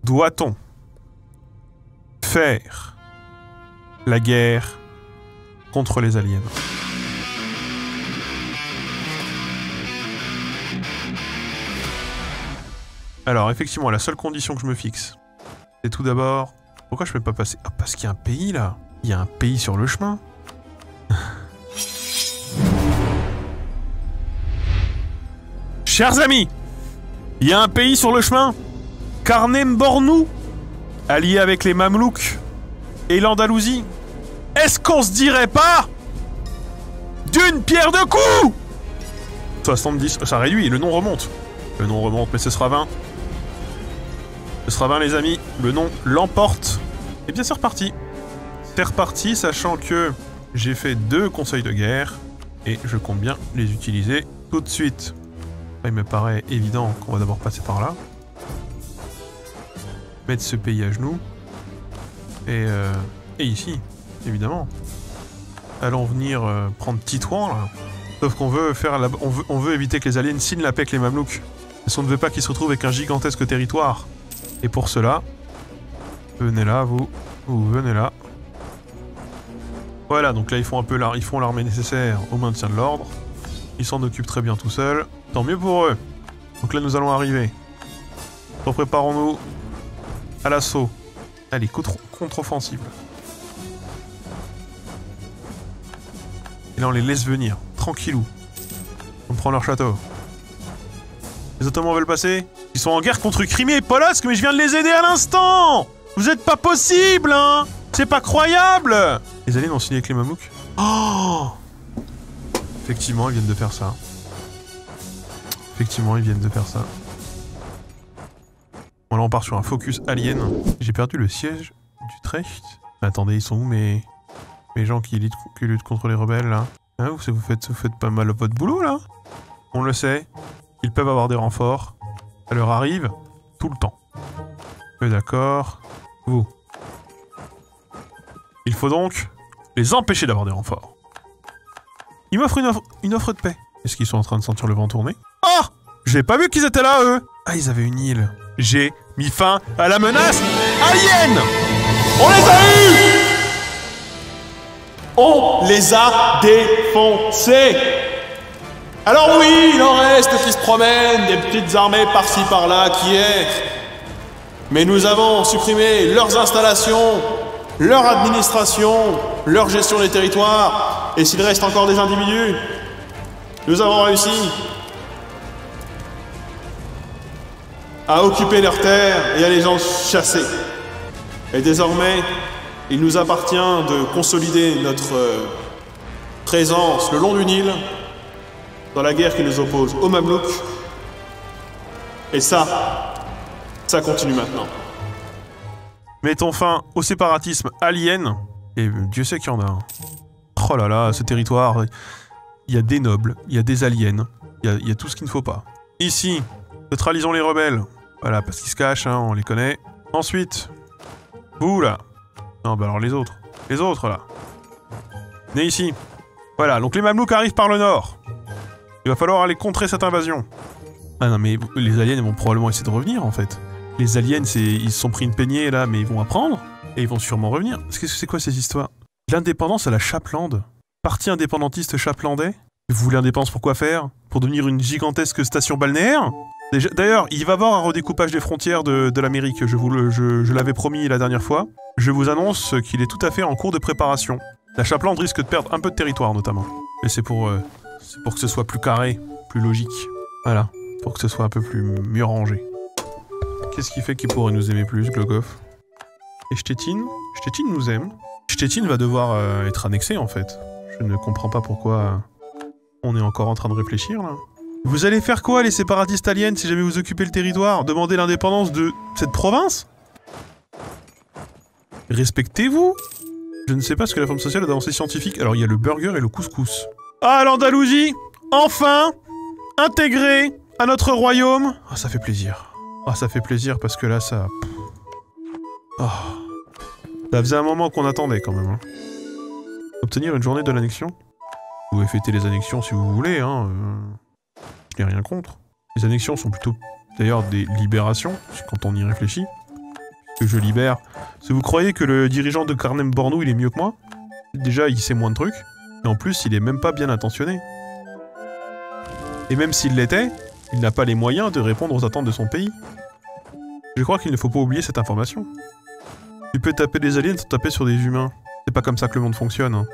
Doit-on faire la guerre contre les aliens? Alors, effectivement, la seule condition que je me fixe, c'est tout d'abord... Pourquoi je peux pas passer? Ah, parce qu'il y a un pays, là. Il y a un pays sur le chemin. Chers amis, il y a un pays sur le chemin. Kanem-Bornou, allié avec les Mamelouks et l'Andalousie. Est-ce qu'on se dirait pas d'une pierre deux coups? 70, ça réduit, le nom remonte. Le nom remonte, mais ce sera 20. Ce sera 20, les amis. Le nom l'emporte. Et bien, c'est reparti. C'est reparti, sachant que j'ai fait 2 conseils de guerre. Et je compte bien les utiliser tout de suite. Il me paraît évident qu'on va d'abord passer par là. Mettre ce pays à genoux. Et ici, évidemment. Allons venir prendre Titouan, là. Sauf qu'on veut faire on veut éviter que les aliens signent la paix avec les Mamelouks. Parce qu'on ne veut pas qu'ils se retrouvent avec un gigantesque territoire. Et pour cela, venez là, vous venez là. Voilà, donc là ils font un peu ils font l'armée nécessaire au maintien de l'ordre. Ils s'en occupent très bien tout seuls. Tant mieux pour eux. Donc là nous allons arriver. Préparons-nous à l'assaut. Allez, contre-offensive. Et là on les laisse venir, tranquillou. On prend leur château. Les Ottomans veulent passer? Ils sont en guerre contre Crimée et Polotsk, mais je viens de les aider à l'instant! Vous êtes pas possible, hein! C'est pas croyable! Les aliens ont signé avec les Mamelouks? Oh! Effectivement, ils viennent de faire ça. Effectivement, ils viennent de faire ça. Bon, là, on part sur un focus alien. J'ai perdu le siège d'Utrecht. Mais attendez, ils sont où mes gens qui luttent contre les rebelles, là? Hein, vous faites pas mal votre boulot, là? On le sait. Ils peuvent avoir des renforts. Ça leur arrive tout le temps. D'accord. Vous. Il faut donc les empêcher d'avoir des renforts. Ils m'offrent une offre de paix. Est-ce qu'ils sont en train de sentir le vent tourner? Ah! J'ai pas vu qu'ils étaient là, eux! Ah, ils avaient une île. J'ai mis fin à la menace alien! On les a eus! On les a défoncés! Alors oui, il en reste qui se promènent, des petites armées par-ci par-là qui errent. Mais nous avons supprimé leurs installations, leur administration, leur gestion des territoires. Et s'il reste encore des individus, nous avons réussi à occuper leurs terres et à les en chasser. Et désormais, il nous appartient de consolider notre présence le long du Nil dans la guerre qui nous oppose aux Mamelouks. Et ça continue maintenant. Mettons fin au séparatisme alien. Et Dieu sait qu'il y en a un. Oh là là, ce territoire, il y a des nobles, il y a des aliens, il y a tout ce qu'il ne faut pas. Ici, neutralisons les rebelles. Voilà, parce qu'ils se cachent, hein, on les connaît. Ensuite, vous là. Non, bah alors les autres. Les autres là. Venez ici. Voilà, donc les Mamelouks arrivent par le nord. Il va falloir aller contrer cette invasion. Ah non, mais les aliens vont probablement essayer de revenir, en fait. Les aliens, ils se sont pris une peignée, là, mais ils vont apprendre. Et ils vont sûrement revenir. Qu'est-ce que c'est quoi, ces histoires? L'indépendance à la Chaplande. Parti indépendantiste chaplandais. Vous voulez l'indépendance pour quoi faire? Pour devenir une gigantesque station balnéaire? D'ailleurs, il va y avoir un redécoupage des frontières de l'Amérique. Je l'avais promis la dernière fois. Je vous annonce qu'il est tout à fait en cours de préparation. La Chaplande risque de perdre un peu de territoire, notamment. Mais c'est pour que ce soit plus carré, plus logique. Voilà, pour que ce soit un peu mieux rangé. Qu'est-ce qui fait qu'il pourrait nous aimer plus, Glogov? Et Stettin? Stettin nous aime. Stettin va devoir être annexé, en fait. Je ne comprends pas pourquoi on est encore en train de réfléchir, là. Vous allez faire quoi, les séparatistes aliens, si jamais vous occupez le territoire? Demander l'indépendance de cette province? Respectez-vous? Je ne sais pas ce que la forme sociale d'avancée scientifique. Alors, il y a le burger et le couscous. Ah, l'Andalousie, enfin, intégrée à notre royaume. Ah, ça fait plaisir. Ah, ça fait plaisir parce que là, ça... Oh. Ça faisait un moment qu'on attendait, quand même. Hein. Obtenir une journée de l'annexion. Vous pouvez fêter les annexions si vous voulez, hein. Je n'ai rien contre. Les annexions sont plutôt, d'ailleurs, des libérations, quand on y réfléchit. que je libère. Si vous croyez que le dirigeant de Carnem Bornou, il est mieux que moi? Déjà, il sait moins de trucs. Et en plus, il est même pas bien intentionné. Et même s'il l'était, il n'a pas les moyens de répondre aux attentes de son pays. Je crois qu'il ne faut pas oublier cette information. Tu peux taper des aliens sans taper sur des humains. C'est pas comme ça que le monde fonctionne. Hein.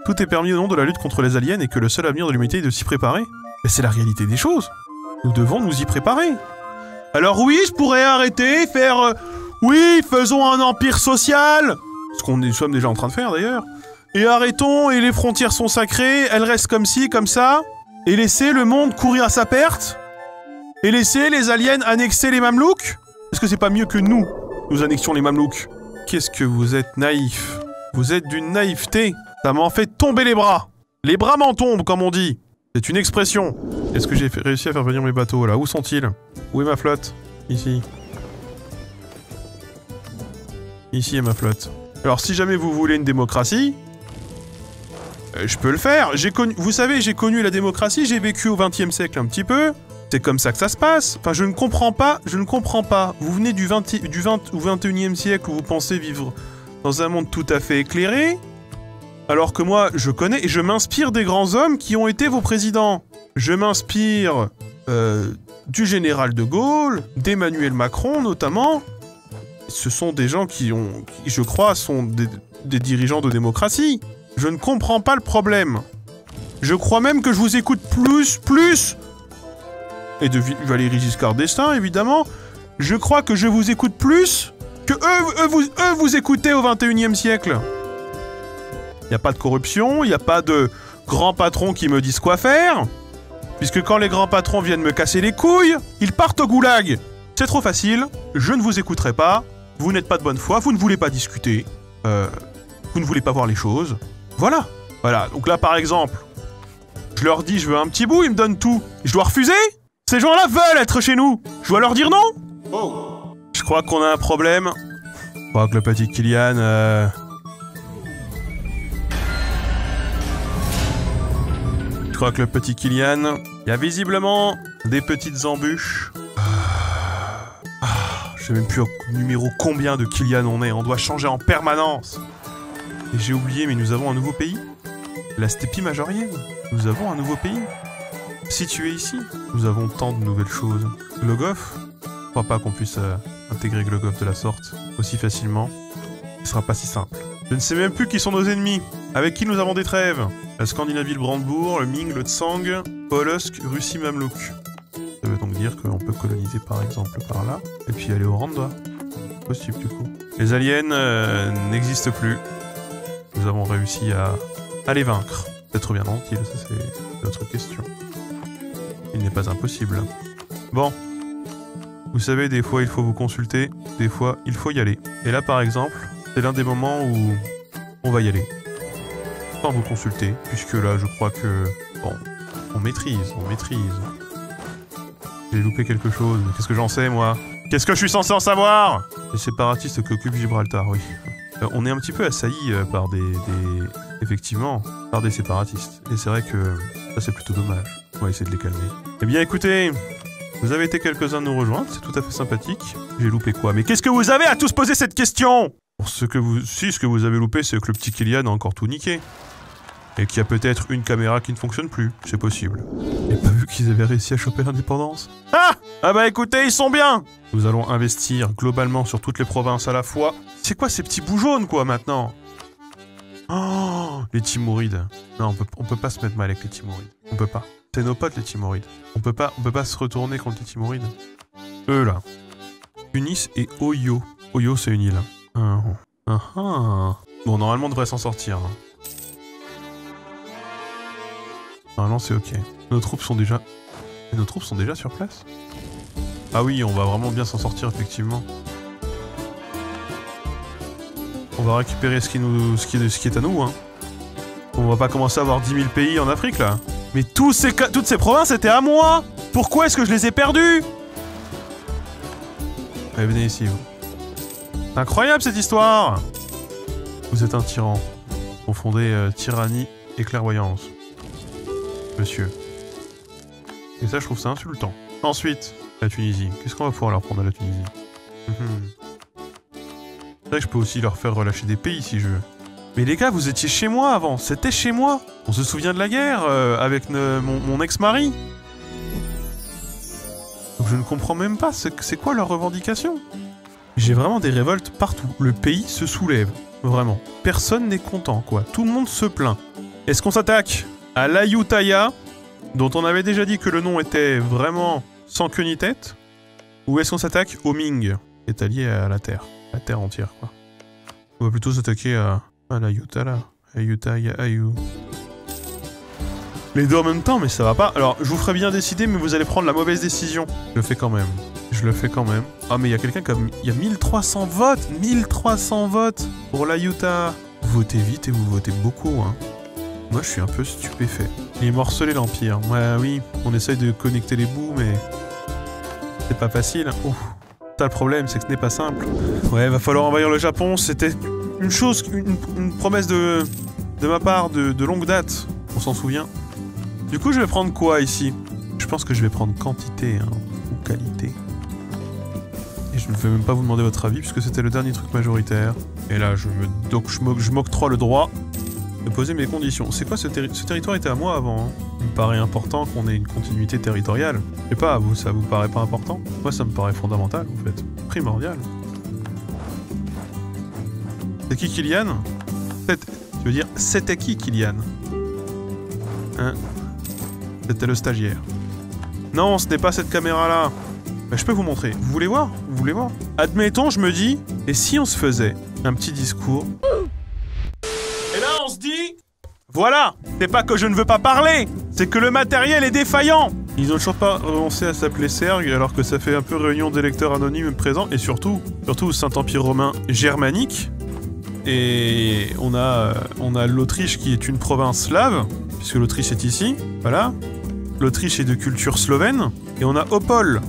Tout est permis au nom de la lutte contre les aliens et que le seul avenir de l'humanité est de s'y préparer. Mais c'est la réalité des choses. Nous devons nous y préparer. Alors oui, je pourrais arrêter, faire... oui, faisons un empire social. Ce qu'on nous sommes déjà en train de faire d'ailleurs. Et arrêtons, et les frontières sont sacrées, elles restent comme ci, comme ça. Et laisser le monde courir à sa perte. Et laisser les aliens annexer les Mamelouks. Est-ce que c'est pas mieux que nous annexions les Mamelouks? Qu'est-ce que vous êtes naïf. Vous êtes d'une naïveté. Ça m'en fait tomber les bras. Les bras m'en tombent, comme on dit. C'est une expression. Est-ce que j'ai réussi à faire venir mes bateaux, là? Où sont-ils? Où est ma flotte? Ici. Ici est ma flotte. Alors, si jamais vous voulez une démocratie... je peux le faire. Vous savez, j'ai connu la démocratie, j'ai vécu au XXe siècle un petit peu. C'est comme ça que ça se passe. Enfin, je ne comprends pas. Vous venez du 20 ou 21e siècle où vous pensez vivre dans un monde tout à fait éclairé. Alors que moi, je connais et je m'inspire des grands hommes qui ont été vos présidents. Je m'inspire du général de Gaulle, d'Emmanuel Macron notamment. Ce sont des gens qui, je crois, sont des dirigeants de démocratie. Je ne comprends pas le problème. Je crois même que je vous écoute plus. Et de Valéry Giscard d'Estaing, évidemment. Je crois que je vous écoute plus que eux vous écoutez au 21e siècle. Il n'y a pas de corruption, il n'y a pas de grands patrons qui me disent quoi faire. Puisque quand les grands patrons viennent me casser les couilles, ils partent au goulag. C'est trop facile, je ne vous écouterai pas, vous n'êtes pas de bonne foi, vous ne voulez pas discuter, vous ne voulez pas voir les choses. Voilà. Voilà, donc là par exemple, je leur dis je veux un petit bout, ils me donnent tout. Je dois refuser? Ces gens-là veulent être chez nous. Je dois leur dire non? Oh. Je crois qu'on a un problème. Je crois que le petit Kylian... Je crois que le petit Kylian... Il y a visiblement des petites embûches. Je sais même plus au numéro combien de Kylian on est. On doit changer en permanence. Et j'ai oublié, mais nous avons un nouveau pays. La Stépie Majorienne. Nous avons un nouveau pays. Situé ici. Nous avons tant de nouvelles choses. Glogoff. Je crois pas qu'on puisse intégrer Glogoff de la sorte aussi facilement. Ce sera pas si simple. Je ne sais même plus qui sont nos ennemis. Avec qui nous avons des trêves. La Scandinavie, le Brandebourg, le Ming, le Tsang, Polotsk, Russie, Mamelouk. Ça veut donc dire qu'on peut coloniser par exemple par là. Et puis aller au Rwanda. Possible du coup. Les aliens n'existent plus. Nous avons réussi à les vaincre. Peut-être bien ont-ils, ça c'est notre question. Il n'est pas impossible. Bon. Vous savez, des fois il faut vous consulter, des fois il faut y aller. Et là par exemple, c'est l'un des moments où on va y aller. Sans vous consulter, puisque là je crois que... Bon, on maîtrise. J'ai loupé quelque chose, qu'est-ce que j'en sais moi? Qu'est-ce que je suis censé en savoir? Les séparatistes qui occupent Gibraltar, oui. On est un petit peu assaillis par effectivement, par des séparatistes. Et c'est vrai que ça c'est plutôt dommage. On va essayer de les calmer. Eh bien écoutez, vous avez été quelques-uns de nous rejoindre, c'est tout à fait sympathique. J'ai loupé quoi? Mais qu'est-ce que vous avez à tous poser cette question? Ce que vous avez loupé, c'est que le petit Kylian a encore tout niqué. Et qu'il y a peut-être une caméra qui ne fonctionne plus, c'est possible. J'ai pas vu qu'ils avaient réussi à choper l'indépendance. Ah bah écoutez, ils sont bien. Nous allons investir globalement sur toutes les provinces à la fois. C'est quoi ces petits bouts jaunes quoi maintenant? Oh, les Timourides. Non, on peut pas se mettre mal avec les Timourides. On peut pas. C'est nos potes les Timourides. On peut pas se retourner contre les Timourides. Eux là. Tunis et Oyo. Oyo c'est une île. Bon, normalement on devrait s'en sortir. Hein. Normalement c'est ok. Nos troupes sont déjà sur place? Ah oui, on va vraiment bien s'en sortir effectivement. On va récupérer ce qui est à nous, hein. On va pas commencer à avoir 10 000 pays en Afrique là. Mais toutes ces provinces étaient à moi. Pourquoi est-ce que je les ai perdues? Allez, venez ici vous. C'est incroyable cette histoire. Vous êtes un tyran. Confondez tyrannie et clairvoyance. Monsieur. Et ça, je trouve ça insultant. Ensuite, la Tunisie. Qu'est-ce qu'on va pouvoir leur prendre à la Tunisie? vrai que je peux aussi leur faire relâcher des pays si je veux. Mais les gars, vous étiez chez moi avant, c'était chez moi. On se souvient de la guerre avec mon ex-mari. Donc je ne comprends même pas, c'est quoi leur revendication? J'ai vraiment des révoltes partout. Le pays se soulève, vraiment. Personne n'est content, quoi. Tout le monde se plaint. Est-ce qu'on s'attaque à l'Ayutthaya, dont on avait déjà dit que le nom était vraiment sans queue ni tête? Ou est-ce qu'on s'attaque au Ming, qui est allié à la Terre entière, quoi. On va plutôt s'attaquer à l'Ayutthaya, Ayu. Les deux en même temps, mais ça va pas. Alors, je vous ferai bien décider, mais vous allez prendre la mauvaise décision. Je le fais quand même. Je le fais quand même. Ah, mais il y a quelqu'un comme... Il y a 1300 votes 1300 votes pour l'Ayutthaya. Vous votez vite et vous votez beaucoup, hein. Moi, je suis un peu stupéfait. Il est morcelé, l'Empire. Ouais, oui, on essaye de connecter les bouts, mais... c'est pas facile. Ouf. Ça, le problème, c'est que ce n'est pas simple. Ouais, va falloir envahir le Japon. C'était une chose, une promesse de ma part de longue date. On s'en souvient. Du coup, je vais prendre quoi, ici? Je pense que je vais prendre quantité, hein, ou qualité. Et je ne vais même pas vous demander votre avis, puisque c'était le dernier truc majoritaire. Et là, je m'octroie le droit de poser mes conditions. C'est quoi ce territoire était à moi avant, hein. Il me paraît important qu'on ait une continuité territoriale. Je sais pas, vous, ça vous paraît pas important? Moi, ça me paraît fondamental, en fait. Primordial. C'est qui Kylian? Tu veux dire, c'était qui Kylian? Hein? C'était le stagiaire. Non, ce n'est pas cette caméra-là. Bah, je peux vous montrer. Vous voulez voir? Vous voulez voir? Admettons, je me dis, et si on se faisait un petit discours? Et là, on se dit... Voilà! C'est pas que je ne veux pas parler, c'est que le matériel est défaillant! Ils ont toujours pas renoncé à s'appeler Sergue, alors que ça fait un peu réunion d'électeurs anonymes présents, et surtout Saint-Empire romain germanique. Et on a l'Autriche qui est une province slave, puisque l'Autriche est ici, voilà. L'Autriche est de culture slovène, et on a Opole,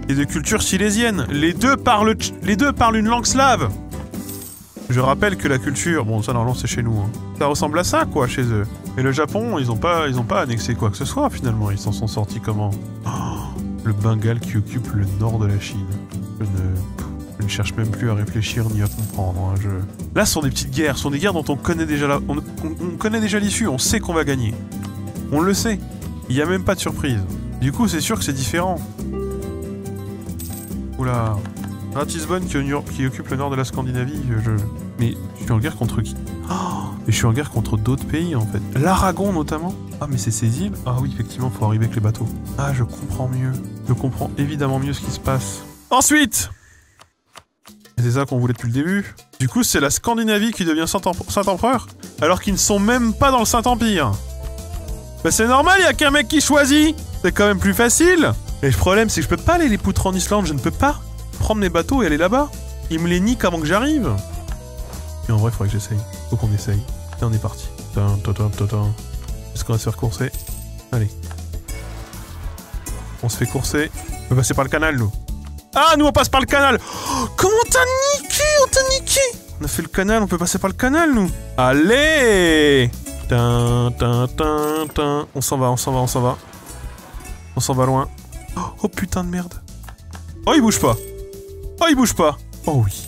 qui est de culture silésienne. Les deux parlent une langue slave! Je rappelle que la culture, bon ça normalement c'est chez nous, hein. Ça ressemble à ça quoi chez eux. Et le Japon, ils ont pas annexé quoi que ce soit finalement, ils s'en sont sortis comment? Oh, le Bengale qui occupe le nord de la Chine. Je ne cherche même plus à réfléchir ni à comprendre, hein, Là ce sont des petites guerres, ce sont des guerres dont on connaît déjà on connaît déjà l'issue, on sait qu'on va gagner. On le sait. Il n'y a même pas de surprise. Du coup c'est sûr que c'est différent. Oula. Ratisbonne qui occupe le nord de la Scandinavie, Mais je suis en guerre contre qui? Oh, et je suis en guerre contre d'autres pays en fait. L'Aragon notamment. Ah mais c'est ces îles? Ah oui effectivement faut arriver avec les bateaux. Ah je comprends mieux. Je comprends évidemment mieux ce qui se passe. Ensuite, c'est ça qu'on voulait depuis le début. Du coup c'est la Scandinavie qui devient Saint-Empereur, alors qu'ils ne sont même pas dans le Saint-Empire. Bah c'est normal, il y a qu'un mec qui choisit. C'est quand même plus facile. Et le problème c'est que je peux pas aller les poutres en Islande, je ne peux pas prendre mes bateaux et aller là-bas. Ils me les niquent avant que j'arrive. Et en vrai, il faudrait que j'essaye. Faut qu'on essaye. Et on est parti. Est-ce qu'on va se faire courser? Allez. On se fait courser. On va passer par le canal, nous. Ah, nous, on passe par le canal. Oh, comment t'as niqué? On t'a niqué. On a fait le canal, on peut passer par le canal, nous. Allez. On s'en va. On s'en va loin. Oh, putain de merde. Oh, il bouge pas. Oh, il bouge pas. Oh oui.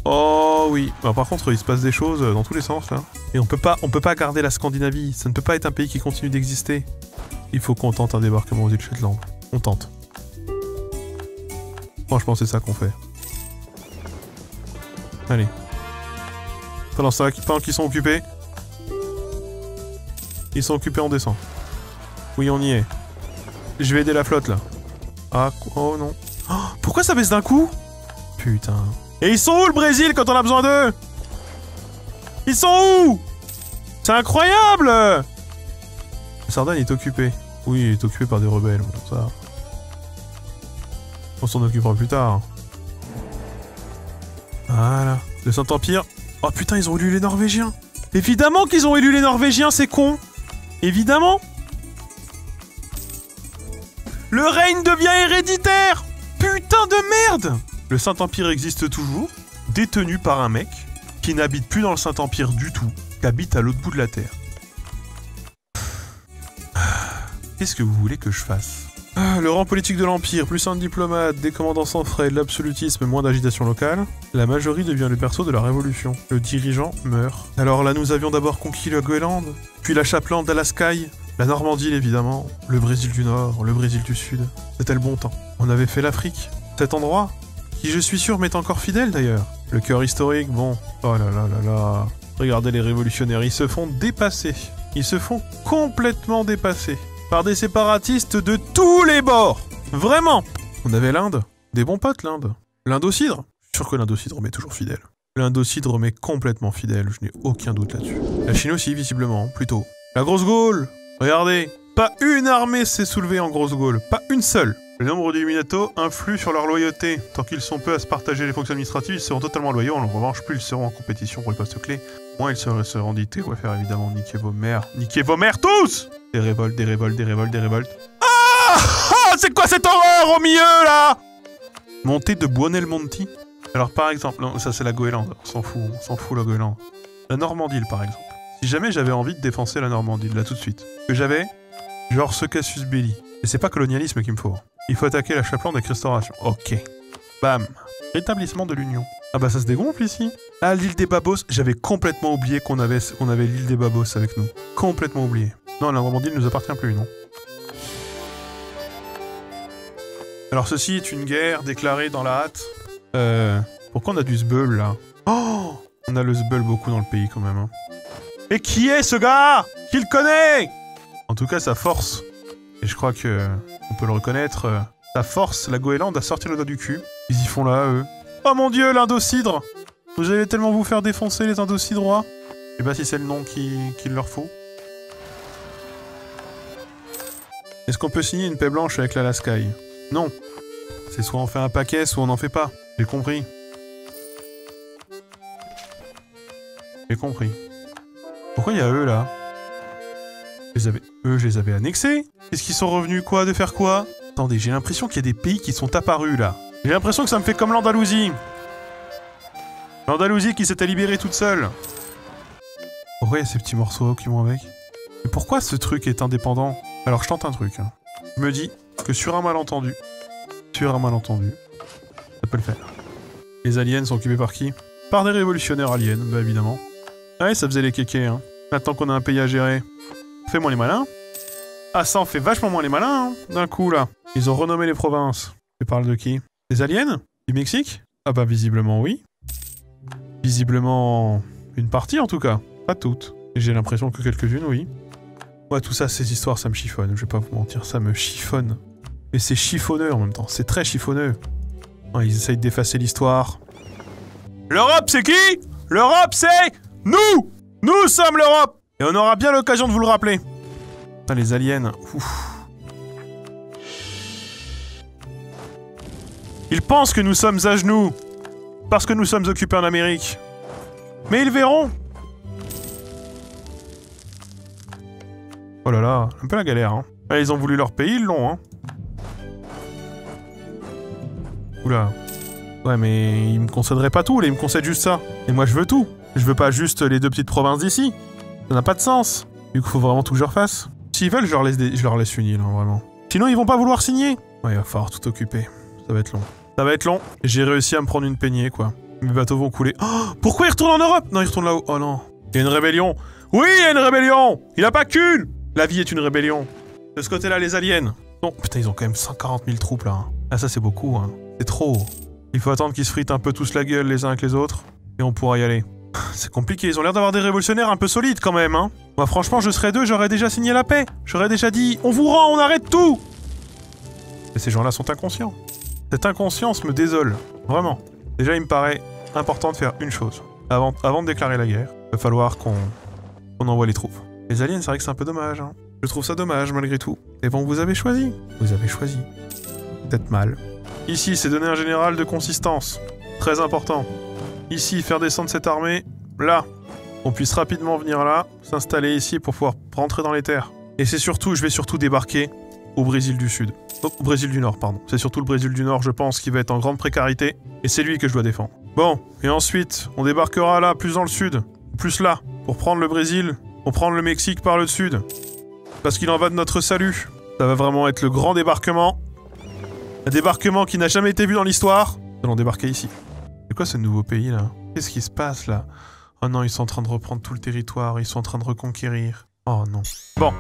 Oh oui. Alors, par contre, il se passe des choses dans tous les sens, là. Et on peut pas garder la Scandinavie. Ça ne peut pas être un pays qui continue d'exister. Il faut qu'on tente un débarquement aux îles Shetland. On tente. Franchement, c'est ça qu'on fait. Allez. Pendant qu'ils sont occupés. Ils sont occupés, on descend. Oui, on y est. Je vais aider la flotte, là. Ah, oh non. Oh, pourquoi ça baisse d'un coup? Putain. Et ils sont où le Brésil quand on a besoin d'eux? Ils sont où? C'est incroyable! La Sardaigne est occupée. Oui, il est occupé par des rebelles, ça. On s'en occupera plus tard. Voilà. Le Saint-Empire. Oh putain, ils ont élu les Norvégiens. Évidemment qu'ils ont élu les Norvégiens, c'est con. Évidemment. Le règne devient héréditaire. Putain de merde. Le Saint-Empire existe toujours, détenu par un mec qui n'habite plus dans le Saint-Empire du tout, qui habite à l'autre bout de la Terre. Qu'est-ce que vous voulez que je fasse? Le rang politique de l'Empire, plus un diplomate, des commandants sans frais, de l'absolutisme, moins d'agitation locale. La majorité devient le berceau de la révolution. Le dirigeant meurt. Alors là, nous avions d'abord conquis le Groenland, puis la Chaplande d'Alaskaï, la Normandie évidemment, le Brésil du Nord, le Brésil du Sud. C'était le bon temps. On avait fait l'Afrique. Cet endroit, qui je suis sûr m'est encore fidèle d'ailleurs. Le cœur historique, bon, oh là là là là. Regardez les révolutionnaires, ils se font dépasser. Ils se font complètement dépasser. Par des séparatistes de tous les bords. Vraiment. On avait l'Inde. Des bons potes, l'Inde. L'Indocidre. Je suis sûr que l'Indocidre m'est toujours fidèle. L'Indocidre m'est complètement fidèle, je n'ai aucun doute là-dessus. La Chine aussi, visiblement, plutôt. La Grosse Gaule. Regardez. Pas une armée s'est soulevée en Grosse Gaule. Pas une seule. Le nombre d'Illuminato influe sur leur loyauté. Tant qu'ils sont peu à se partager les fonctions administratives, ils seront totalement loyaux. En revanche, plus ils seront en compétition pour les postes clés, moins ils seront dictés. On va faire évidemment niquer vos mères. Niquer vos mères tous! Des révoltes, des révoltes, des révoltes, des révoltes. Ah! Ah! C'est quoi cette horreur au milieu, là? Montée de Buonelmonti. Alors, par exemple, non, ça c'est la Groenland. On s'en fout la Groenland. La Normandie, par exemple. Si jamais j'avais envie de défoncer la Normandie, là tout de suite. Que j'avais, genre ce casus belli. Et c'est pas colonialisme qu'il me faut. Il faut attaquer la Chaplande avec restauration. Ok. Bam. Rétablissement de l'Union. Ah bah ça se dégonfle ici. Ah, l'île des Babos. J'avais complètement oublié qu'on avait l'île des Babos avec nous. Complètement oublié. Non, la Normandie ne nous appartient plus, non. Alors ceci est une guerre déclarée dans la hâte. Pourquoi on a du sbeul là? Oh! On a le sbeul beaucoup dans le pays quand même. Hein. Et qui est ce gars? Qui le connaît? En tout cas, sa force. Et je crois que on peut le reconnaître. Ça force la Groenland à sortir le doigt du cul. Ils y font là, eux. Oh mon dieu, l'Indocidre! Vous allez tellement vous faire défoncer, les Indocidrois. Je sais pas si c'est le nom qu'il leur faut. Est-ce qu'on peut signer une paix blanche avec l'Alaskaï? Non. C'est soit on fait un paquet, soit on n'en fait pas. J'ai compris. J'ai compris. Pourquoi il y a eux, là? Je les avais annexés. Est-ce qu'ils sont revenus quoi? De faire quoi? Attendez, j'ai l'impression qu'il y a des pays qui sont apparus, là. J'ai l'impression que ça me fait comme l'Andalousie. L'Andalousie qui s'était libérée toute seule. Pourquoi il y a ces petits morceaux qui vont avec? Et pourquoi ce truc est indépendant? Alors, je tente un truc. Hein. Je me dis que sur un malentendu, ça peut le faire. Les aliens sont occupés par qui? Par des révolutionnaires aliens, bah évidemment. Ouais, ça faisait les kékés, hein. Maintenant qu'on a un pays à gérer. Fais-moi les malins. Ah, ça en fait vachement moins les malins, hein, d'un coup, là. Ils ont renommé les provinces. Tu parles de qui? Des aliens? Du Mexique? Ah bah, visiblement, oui. Visiblement... une partie, en tout cas. Pas toutes. Et j'ai l'impression que quelques-unes, oui. Ouais, tout ça, ces histoires, ça me chiffonne. Je vais pas vous mentir, ça me chiffonne. Et c'est chiffonneux, en même temps. C'est très chiffonneux. Ouais, ils essayent d'effacer l'histoire. L'Europe, c'est qui? L'Europe, c'est... nous! Nous sommes l'Europe! Et on aura bien l'occasion de vous le rappeler. Putain, les aliens. Ouf. Ils pensent que nous sommes à genoux. Parce que nous sommes occupés en Amérique. Mais ils verront. Oh là là, un peu la galère, hein. Ah, ils ont voulu leur pays, ils l'ont, hein. Oula. Ouais, mais ils me concéderaient pas tout, là, ils me concèdent juste ça. Et moi, je veux tout. Je veux pas juste les 2 petites provinces d'ici. Ça n'a pas de sens. Du coup, faut vraiment tout que je refasse. S'ils veulent, je leur laisse une île, hein, vraiment. Sinon, ils vont pas vouloir signer. Ouais, il va falloir tout occuper. Ça va être long. Ça va être long. J'ai réussi à me prendre une peignée, quoi. Mes bateaux vont couler. Oh, pourquoi ils retournent en Europe? Non, ils retournent là-haut. Oh non. Il y a une rébellion. Oui, il y a une rébellion. Il a pas qu'une. La vie est une rébellion. De ce côté-là, les aliens. Non, putain, ils ont quand même 140 000 troupes, là. Hein. Ah, ça, c'est beaucoup, hein. C'est trop. Il faut attendre qu'ils se fritent un peu tous la gueule les uns avec les autres. Et on pourra y aller. C'est compliqué, ils ont l'air d'avoir des révolutionnaires un peu solides, quand même, hein. Moi, franchement, je serais d'eux, j'aurais déjà signé la paix. J'aurais déjà dit, on vous rend, on arrête tout. Et ces gens-là sont inconscients. Cette inconscience me désole. Vraiment. Déjà, il me paraît important de faire une chose. Avant de déclarer la guerre, il va falloir qu'on envoie les troupes. Les aliens, c'est vrai que c'est un peu dommage, hein. Je trouve ça dommage, malgré tout. Et bon, vous avez choisi. Vous avez choisi. Peut-être mal. Ici, c'est donner un général de consistance. Très important. Ici, faire descendre cette armée, là. On puisse rapidement venir là, s'installer ici pour pouvoir rentrer dans les terres. Et c'est surtout, je vais surtout débarquer au Brésil du Sud. Oh, au Brésil du Nord, pardon. C'est surtout le Brésil du Nord, je pense, qui va être en grande précarité. Et c'est lui que je dois défendre. Bon, et ensuite, on débarquera là, plus dans le sud. Plus là, pour prendre le Brésil, pour prendre le Mexique par le sud. Parce qu'il en va de notre salut. Ça va vraiment être le grand débarquement. Un débarquement qui n'a jamais été vu dans l'histoire. Nous allons débarquer ici. C'est quoi ce nouveau pays là? Qu'est-ce qui se passe là? Oh non, ils sont en train de reprendre tout le territoire, ils sont en train de reconquérir. Oh non. Bon,